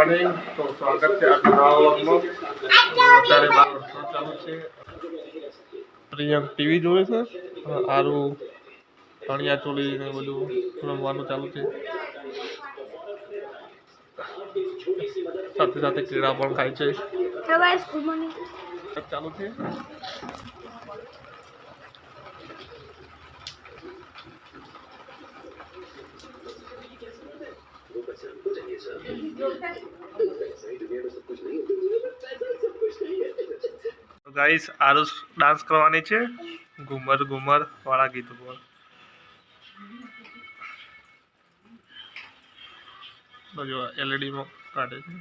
Morning. તો સ્વાગત છે આજના નવા વ્લોગમાં. અત્યારે 12 ચાલુ છે. પ્રિયંક ટીવી જોવે છે. આરું ચણિયા ચોળી ને બધું રમવાનું ચાલુ છે. સાથે સાથે કેળા પણ ખાય છે. ચાલુ છે. ગાઈસ આરુષ ડાન્સ કરવાની છે ઘુમર ઘુમર વાળા ગીત ઉપર. જો એલઈડી માં કાઢે છે.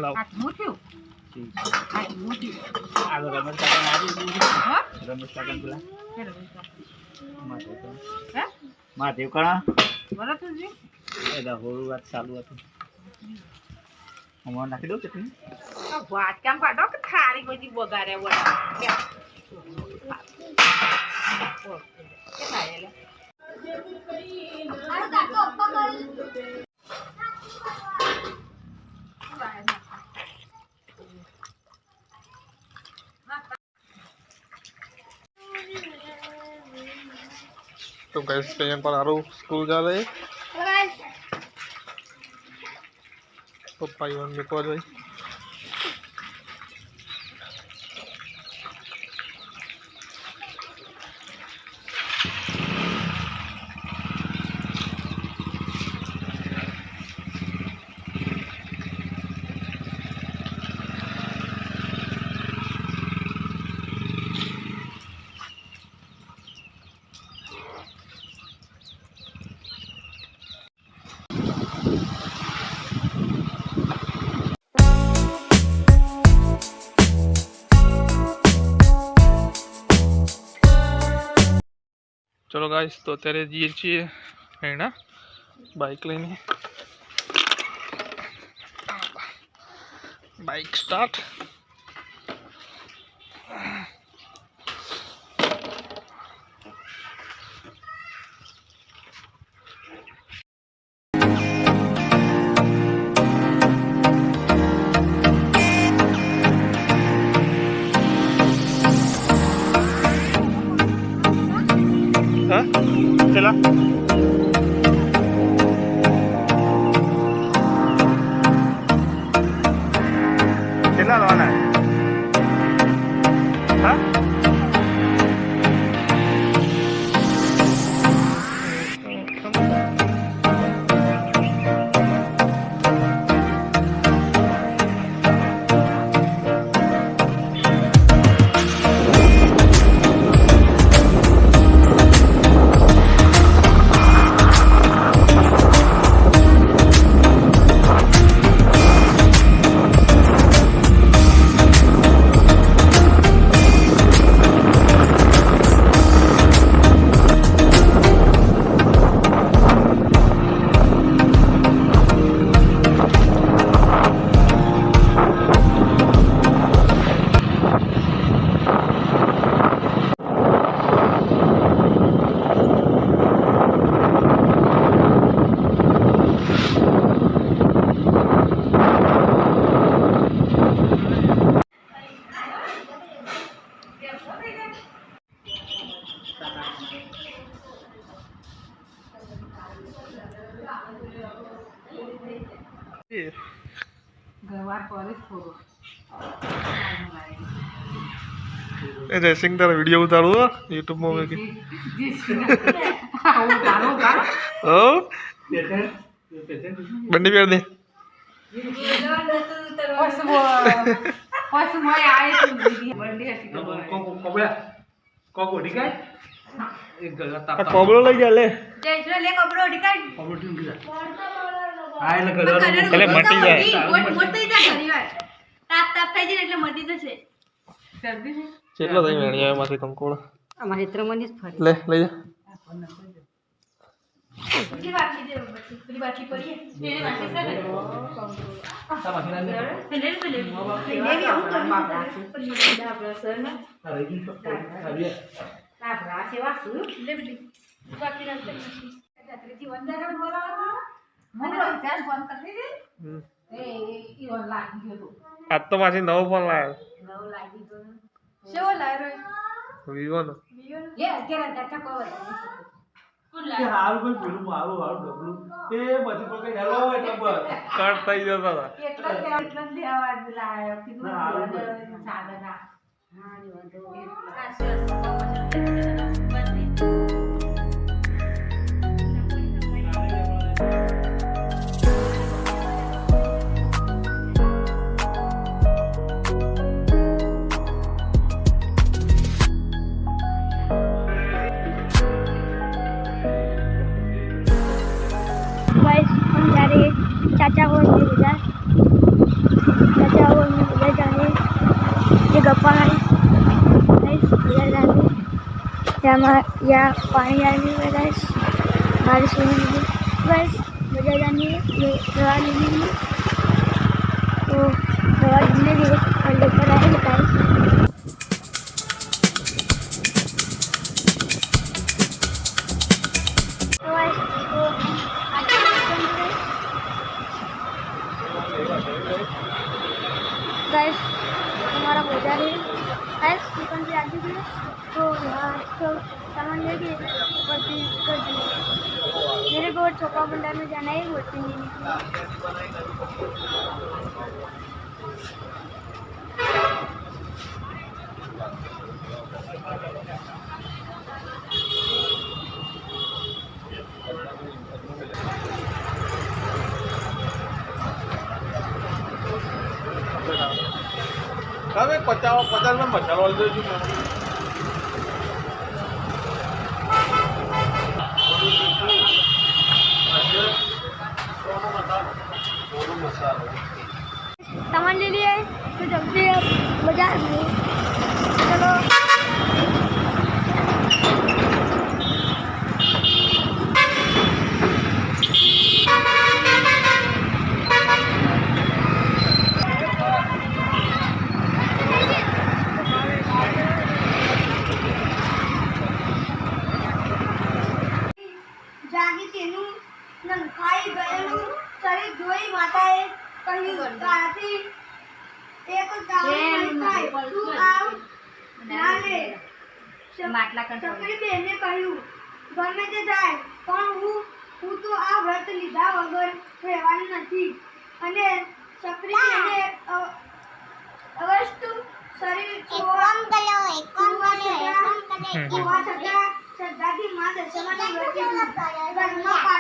લાવ મહાદેવ કણા હોળું વાત ચાલુ હતું. હમણાં નાખી દઉં કે વાત કામ કાઢો કે થાળી બધી બગાડે तो गैस पे यहाँ पर आरो स्कूल जा रहे पप्पा इवन को जाए चलो गाइस तो अत्यारे जઈએ છીએ એના બાઇક લઈને બાઇક સ્ટાર્ટ હા ચલા કેટલા લેવાના હા ગવાર પર થોડો એ જયસિંહ તારો વિડીયો ઉતારું હો યુટ્યુબમાં મેં કે હો બંને પેર દે આ કોબળો લઈ જા લે એટલે મટી જાય કેટલો થઈ મેણી આવે માંથી કંકોળો અમારે ત્રમની જ ફરી લે લઈ જા પેલી બાકી પડી એને બાકી છે આજ તો પાછી નવો ફોન લાવ્યો કેવો લાવ્યો વિવો નો કટ થઈ જતા હતા गाइस हम जा रहे हैं चाचा और मेरे बाजार जाने ये गप्पा है गाइस बाजार जाने या पानी डालने में गाइस बारिश होने लगी गाइस बाजार जाने ये दवा लेने के लिए तो दवा ढूंढने के लिए और लेकर आए गाइस गाइस हमारा बाजार है गाइस दुकान से आगे भी तो यहाँ तो सामान लेके भर्ती कर दिए मेरे को चौका भंडार में जाना है भर्ती लेने के लिए તમે 50 માં મસાલો લઈ દેજો सामान ले लिए तो चलते हैं बाजार में चलो જાગી તેનું નંખાઈ ગયેલું શરીર જોઈ માતાએ કહ્યું તારાથી એક ગામ થાય તું આવ ના લે સકરી બેને કહ્યું ગમે તે થાય પણ હું તો આ વ્રત લીધા વગર રહેવાની નથી અને સકરી બેને અવસ્તુ શરીર હોવા છતાં શ્રદ્ધાથી મા દર્શનાની ઘરમાં